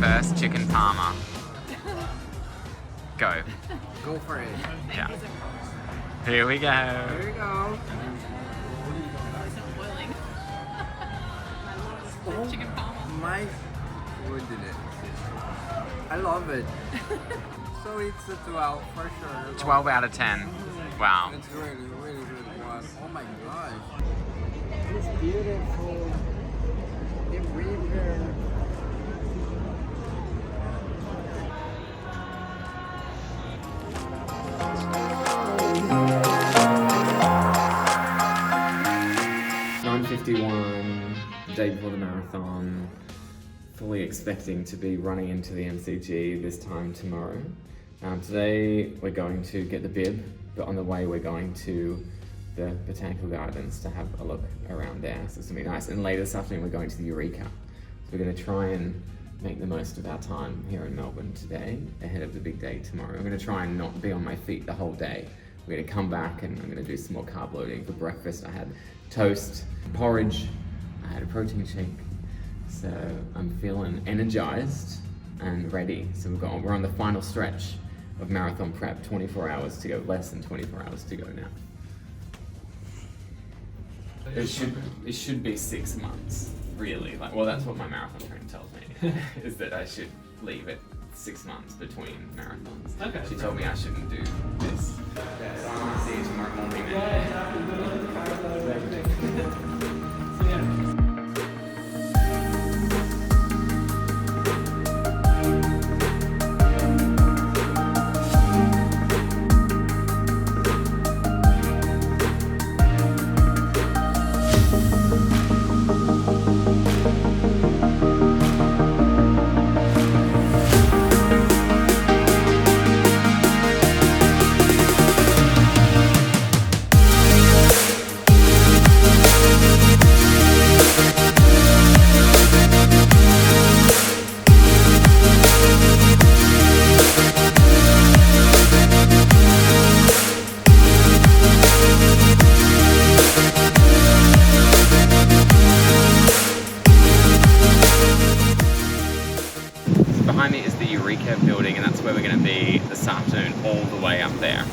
first chicken parma. Go. Go for it. Yeah. Here we go. Here we go. Oh, Chicken parma. my goodness. I love it. So it's a 12 for sure. 12 out of 10. Wow. It's really, really good one. Oh my gosh. It's beautiful. The river. Day before the marathon, fully expecting to be running into the MCG this time tomorrow. Today we're going to get the bib, but on the way we're going to the Botanical Gardens to have a look around there, so it's gonna be nice. And later this afternoon we're going to the Eureka. So we're gonna try and make the most of our time here in Melbourne today, ahead of the big day tomorrow. I'm gonna try and not be on my feet the whole day. We're gonna come back and I'm gonna do some more carb loading. For breakfast I had toast, porridge, I had a protein shake, so I'm feeling energized and ready. So we're on the final stretch of marathon prep, 24 hours to go, less than 24 hours to go now. It should be 6 months, really. Well, that's what my marathon trainer tells me, is that I should leave it 6 months between marathons. Okay. She told me I shouldn't do this. Yeah, so I want to see you tomorrow morning then. Behind me is the Eureka building, and that's where we're going to be this afternoon, all the way up there.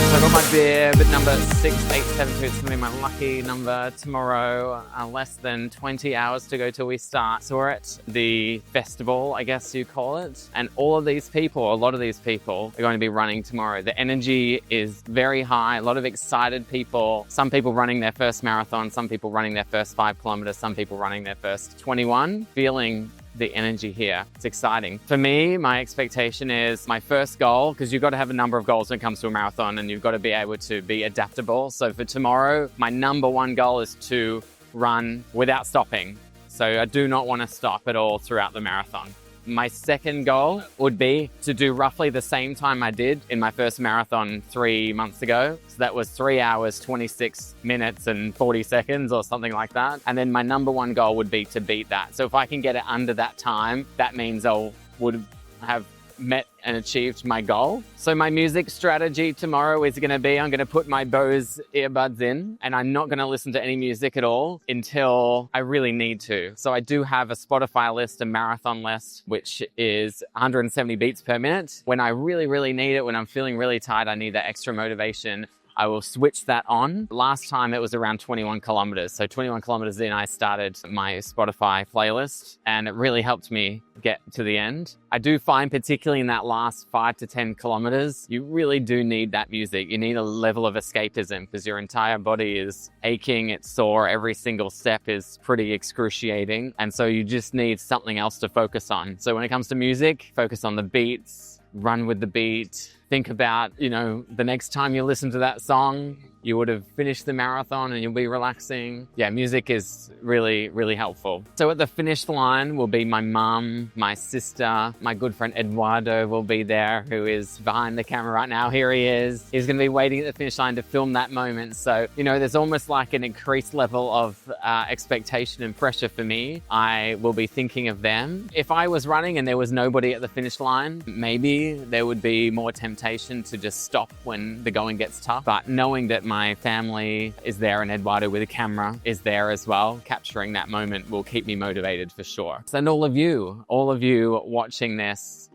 So I got my bib number 6872. It's going to be my lucky number tomorrow. Less than 20 hours to go till we start. So we're at the festival, I guess you call it. And all of these people, a lot of these people are going to be running tomorrow. The energy is very high, a lot of excited people. Some people running their first marathon, some people running their first 5 kilometers, some people running their first 21. Feeling the energy here. It's exciting. For me, my expectation is my first goal, because you've got to have a number of goals when it comes to a marathon and you've got to be able to be adaptable. So for tomorrow, my number one goal is to run without stopping. So I do not want to stop at all throughout the marathon. My second goal would be to do roughly the same time I did in my first marathon 3 months ago. So that was 3 hours, 26 minutes and 40 seconds or something like that. And then my number one goal would be to beat that. So if I can get it under that time, that means I would have met and achieved my goal. So my music strategy tomorrow is going to be, I'm going to put my Bose earbuds in and I'm not going to listen to any music at all until I really need to. So I do have a Spotify list, a marathon list, which is 170 beats per minute. When I really, really need it, when I'm feeling really tired, I need that extra motivation, I will switch that on. Last time it was around 21 kilometers. So 21 kilometers in, I started my Spotify playlist and it really helped me get to the end. I do find, particularly in that last 5 to 10 kilometers, you really do need that music. You need a level of escapism because your entire body is aching, it's sore, every single step is pretty excruciating. And so you just need something else to focus on. So when it comes to music, focus on the beats, run with the beat, think about, the next time you listen to that song, you would have finished the marathon and you'll be relaxing. Yeah, music is really, really helpful. So at the finish line will be my mum, my sister, my good friend Eduardo will be there, who is behind the camera right now. Here he is. He's going to be waiting at the finish line to film that moment. So, there's almost like an increased level of expectation and pressure for me. I will be thinking of them. If I was running and there was nobody at the finish line, maybe there would be more temptation to just stop when the going gets tough. But knowing that my family is there and Eduardo with a camera is there as well, capturing that moment will keep me motivated for sure. And all of you watching this,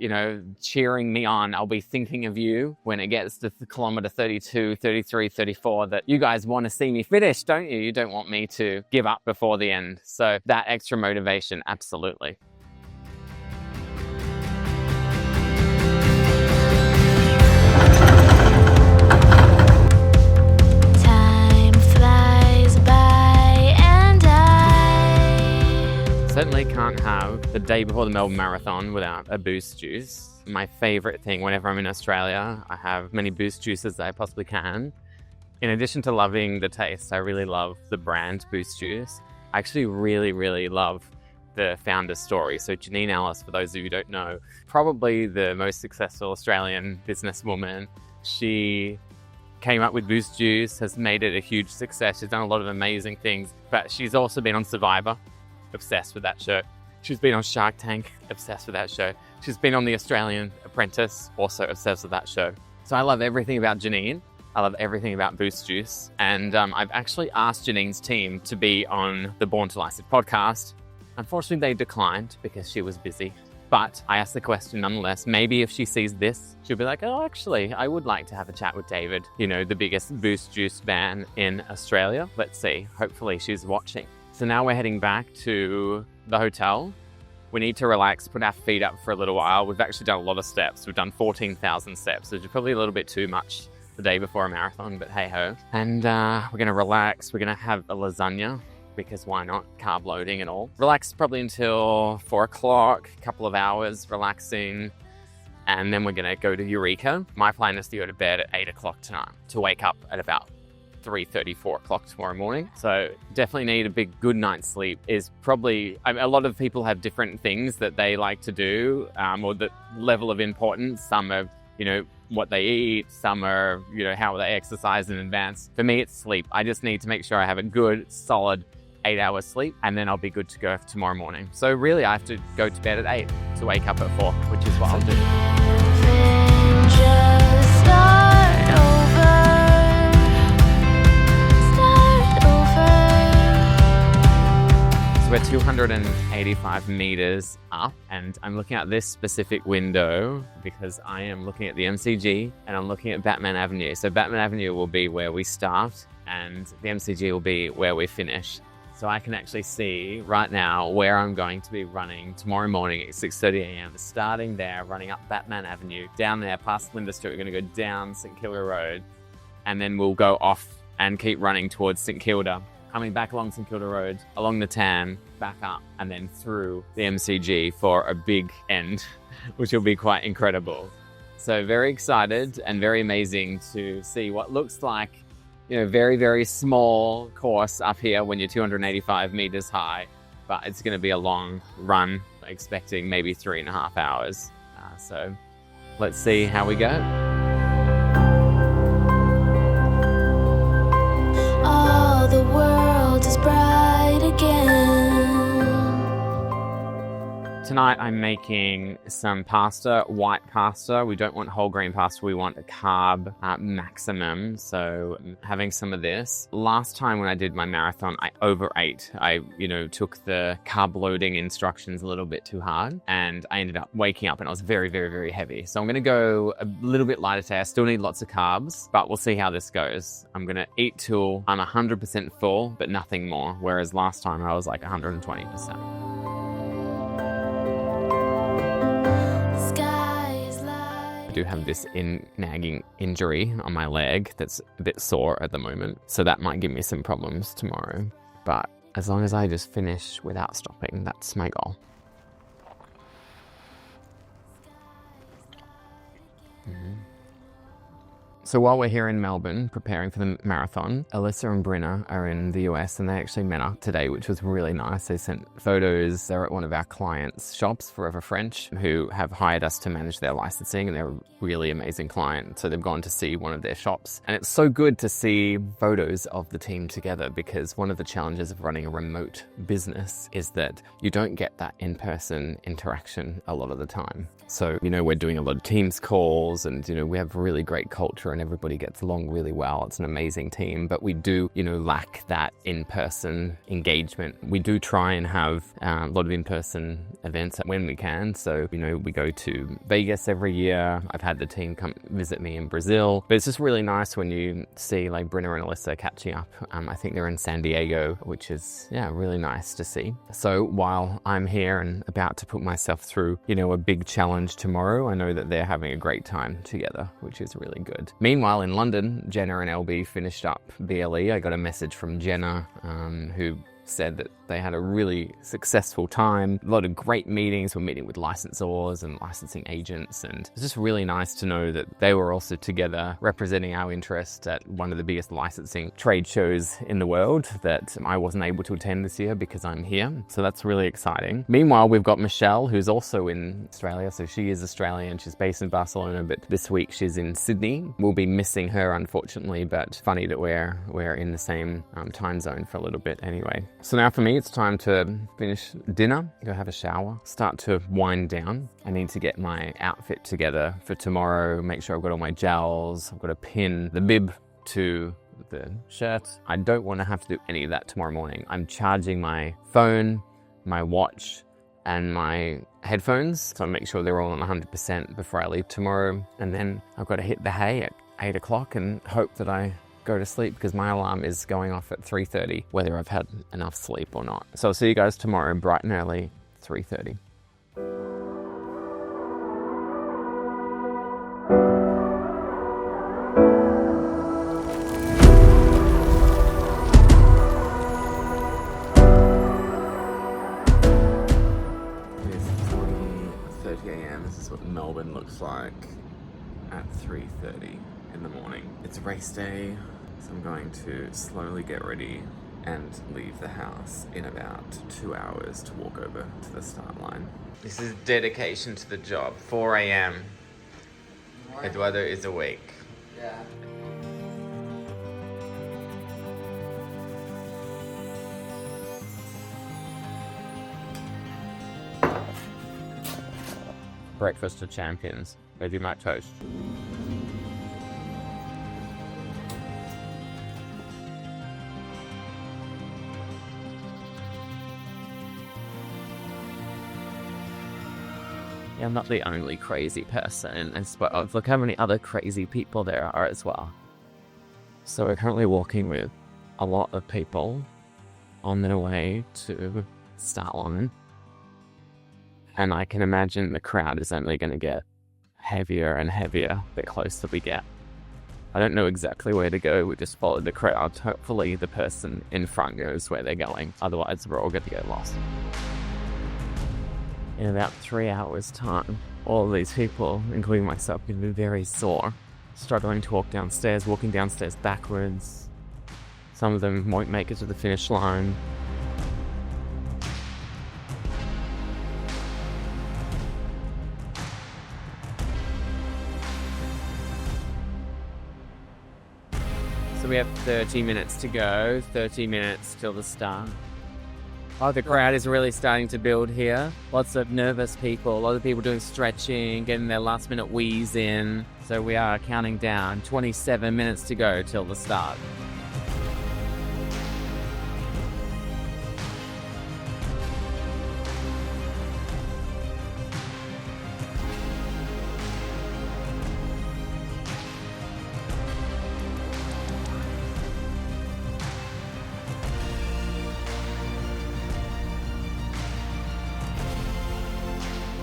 cheering me on, I'll be thinking of you when it gets to kilometer 32, 33, 34, that you guys want to see me finish, don't you? You don't want me to give up before the end. So that extra motivation, absolutely. Certainly can't have the day before the Melbourne Marathon without a Boost juice. My favourite thing whenever I'm in Australia, I have many Boost juices that I possibly can. In addition to loving the taste, I really love the brand Boost Juice. I actually really, really love the founder story. So Janine Ellis, for those of you who don't know, probably the most successful Australian businesswoman. She came up with Boost Juice, has made it a huge success. She's done a lot of amazing things, but she's also been on Survivor. Obsessed with that show. She's been on Shark Tank, obsessed with that show. She's been on The Australian Apprentice, also obsessed with that show. So I love everything about Janine. I love everything about Boost Juice. And I've actually asked Janine's team to be on the Born to Live podcast. Unfortunately, they declined because she was busy. But I asked the question nonetheless. Maybe if she sees this, she'll be like, oh, actually, I would like to have a chat with David, the biggest Boost Juice fan in Australia. Let's see. Hopefully she's watching. So now we're heading back to the hotel. We need to relax, put our feet up for a little while. We've actually done a lot of steps. We've done 14,000 steps, which is probably a little bit too much the day before a marathon, but hey ho. And we're gonna relax. We're gonna have a lasagna because why not? Carb loading and all. Relax probably until 4 o'clock, a couple of hours relaxing. And then we're gonna go to Eureka. My plan is to go to bed at 8 o'clock tonight to wake up at about 3:30, 4 o'clock tomorrow morning. So definitely need a good night's sleep. Is probably, a lot of people have different things that they like to do, or the level of importance. Some are, what they eat. Some are, how they exercise in advance. For me, it's sleep. I just need to make sure I have a good, solid 8 hours sleep, and then I'll be good to go for tomorrow morning. So really, I have to go to bed at 8 to wake up at 4, which is what I'll do. We're 285 meters up, and I'm looking at this specific window because I am looking at the MCG and I'm looking at Batman Avenue. So Batman Avenue will be where we start and the MCG will be where we finish. So I can actually see right now where I'm going to be running tomorrow morning at 6:30 a.m. Starting there, running up Batman Avenue, down there past Linda Street. We're going to go down St Kilda Road, and then we'll go off and keep running towards St Kilda. Coming back along St Kilda Road, along the Tan, back up, and then through the MCG for a big end, which will be quite incredible. So very excited and very amazing to see what looks like, very, very small course up here when you're 285 meters high, but it's going to be a long run, expecting maybe 3.5 hours. So let's see how we go. The world is bright again. Tonight I'm making some pasta, white pasta. We don't want whole grain pasta, we want a carb maximum. So I'm having some of this. Last time when I did my marathon, I overate. I, took the carb loading instructions a little bit too hard and I ended up waking up and I was very, very, very heavy. So I'm gonna go a little bit lighter today. I still need lots of carbs, but we'll see how this goes. I'm gonna eat till I'm 100% full, but nothing more. Whereas last time I was like 120%. I do have this nagging injury on my leg that's a bit sore at the moment, so that might give me some problems tomorrow. But as long as I just finish without stopping, that's my goal. So while we're here in Melbourne preparing for the marathon, Alyssa and Brenna are in the US and they actually met up today, which was really nice. They sent photos. They're at one of our clients' shops, Forever French, who have hired us to manage their licensing, and they're a really amazing client. So they've gone to see one of their shops. And it's so good to see photos of the team together, because one of the challenges of running a remote business is that you don't get that in-person interaction a lot of the time. So, we're doing a lot of Teams calls and, we have really great culture and everybody gets along really well. It's an amazing team, but we do, lack that in-person engagement. We do try and have a lot of in-person events when we can. So, we go to Vegas every year. I've had the team come visit me in Brazil, but it's just really nice when you see like Brenna and Alyssa catching up. I think they're in San Diego, which is, really nice to see. So while I'm here and about to put myself through, a big challenge tomorrow, I know that they're having a great time together, which is really good. Meanwhile, in London, Jenna and LB finished up BLE. I got a message from Jenna, who said that they had a really successful time. A lot of great meetings. We're meeting with licensors and licensing agents, and it's just really nice to know that they were also together representing our interest at one of the biggest licensing trade shows in the world that I wasn't able to attend this year because I'm here. So that's really exciting. Meanwhile, we've got Michelle, who's also in Australia. So she is Australian. She's based in Barcelona, but this week she's in Sydney. We'll be missing her, unfortunately, but funny that we're in the same time zone for a little bit anyway. So now for me, it's time to finish dinner, go have a shower, start to wind down. I need to get my outfit together for tomorrow, make sure I've got all my gels, I've got to pin the bib to the shirt. I don't want to have to do any of that tomorrow morning. I'm charging my phone, my watch, and my headphones, so I make sure they're all on 100% before I leave tomorrow. And then I've got to hit the hay at 8 o'clock and hope that I go to sleep, because my alarm is going off at 3:30, whether I've had enough sleep or not. So I'll see you guys tomorrow, bright and early, 3:30. It's 3:30 a.m. This is what Melbourne looks like at 3:30 in the morning. It's race day, so I'm going to slowly get ready and leave the house in about 2 hours to walk over to the start line. This is dedication to the job. 4 a.m. Eduardo is awake. Yeah. Breakfast of champions. Vegemite toast. Yeah, I'm not the only crazy person as well. Look how many other crazy people there are as well. So we're currently walking with a lot of people on their way to start line. And I can imagine the crowd is only going to get heavier and heavier the closer we get. I don't know exactly where to go. We just followed the crowd. Hopefully the person in front knows where they're going. Otherwise, we're all going to get lost. In about 3 hours' time, all of these people, including myself, are going to be very sore, struggling to walk downstairs, walking downstairs backwards. Some of them won't make it to the finish line. So we have 30 minutes to go, 30 minutes till the start. Oh, the crowd is really starting to build here. Lots of nervous people, a lot of people doing stretching, getting their last minute wheeze in. So we are counting down, 27 minutes to go till the start.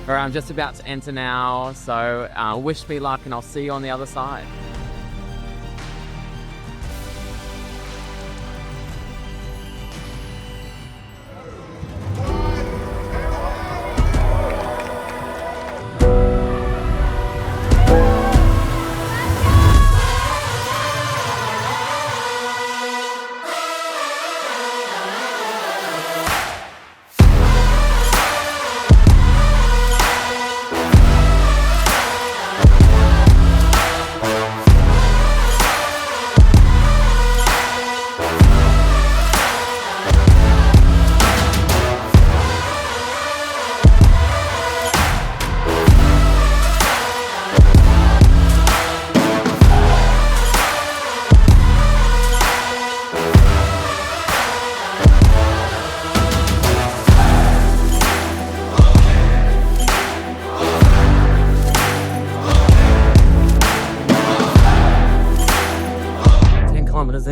All right, I'm just about to enter now, so wish me luck and I'll see you on the other side.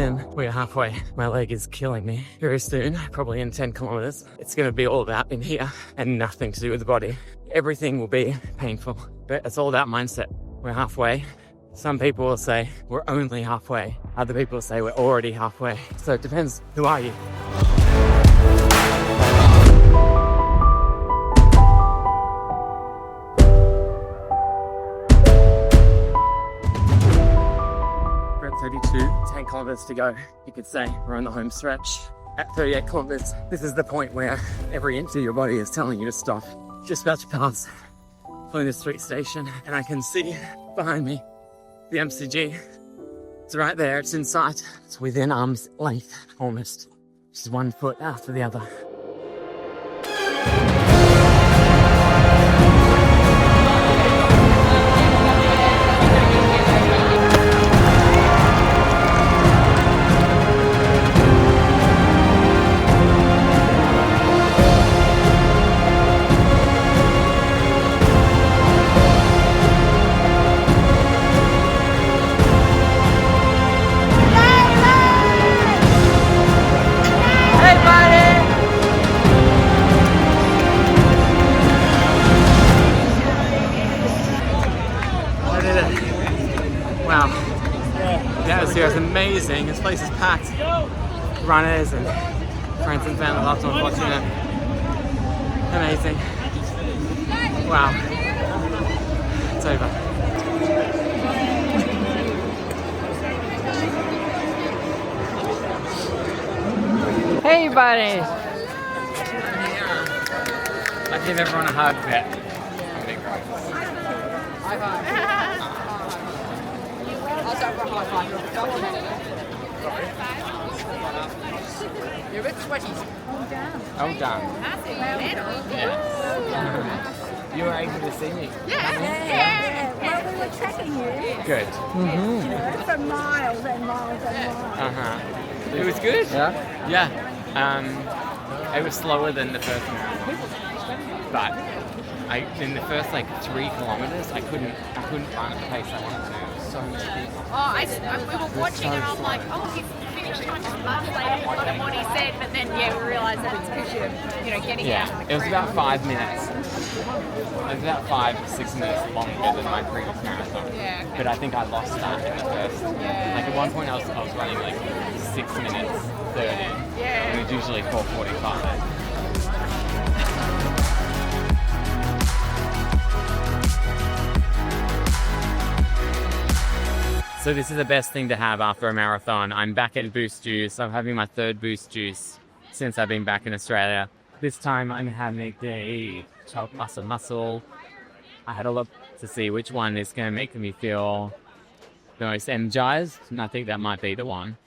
in. We're halfway. My leg is killing me. Very soon, probably in 10 kilometers, it's going to be all about in here and nothing to do with the body. Everything will be painful, but it's all about mindset. We're halfway. Some people will say we're only halfway. Other people will say we're already halfway. So it depends. Who are you? We're at 32, 10 kilometers to go. You could say we're on the home stretch. At 38 kilometers, this is the point where every inch of your body is telling you to stop. Just about to pass Flinders Street Station, and I can see behind me the MCG. It's right there, it's in sight. It's within arm's length, almost. Just 1 foot after the other. Wow, the atmosphere is amazing. This place is packed. Runners and friends and family, lots of watching it. Amazing. Wow, it's over. Hey, buddy. I give everyone a hug. Yeah. You're a bit sweaty. Oh, done. Yes. You were able to see me. Yeah. Well, we were tracking you Good. for miles and miles and miles. It was good. Yeah. Yeah. It was slower than the first marathon, but in the first like 3 kilometers, I couldn't run at the pace I wanted to. So much people. We were watching and I'm like, oh, he's finished time just months later on what he said, but then we realised that it's because you're getting out of the It was crowd. about 5 minutes. It was about 5-6 minutes longer than my previous marathon. Yeah. But I think I lost that in the first. Like at one point I was running like 6 minutes 30. Yeah. And it was usually 4:45. So this is the best thing to have after a marathon. I'm back at Boost Juice. I'm having my 3rd Boost Juice since I've been back in Australia. This time I'm having the Choke Muscle. I had a look to see which one is going to make me feel the most energized, and I think that might be the one.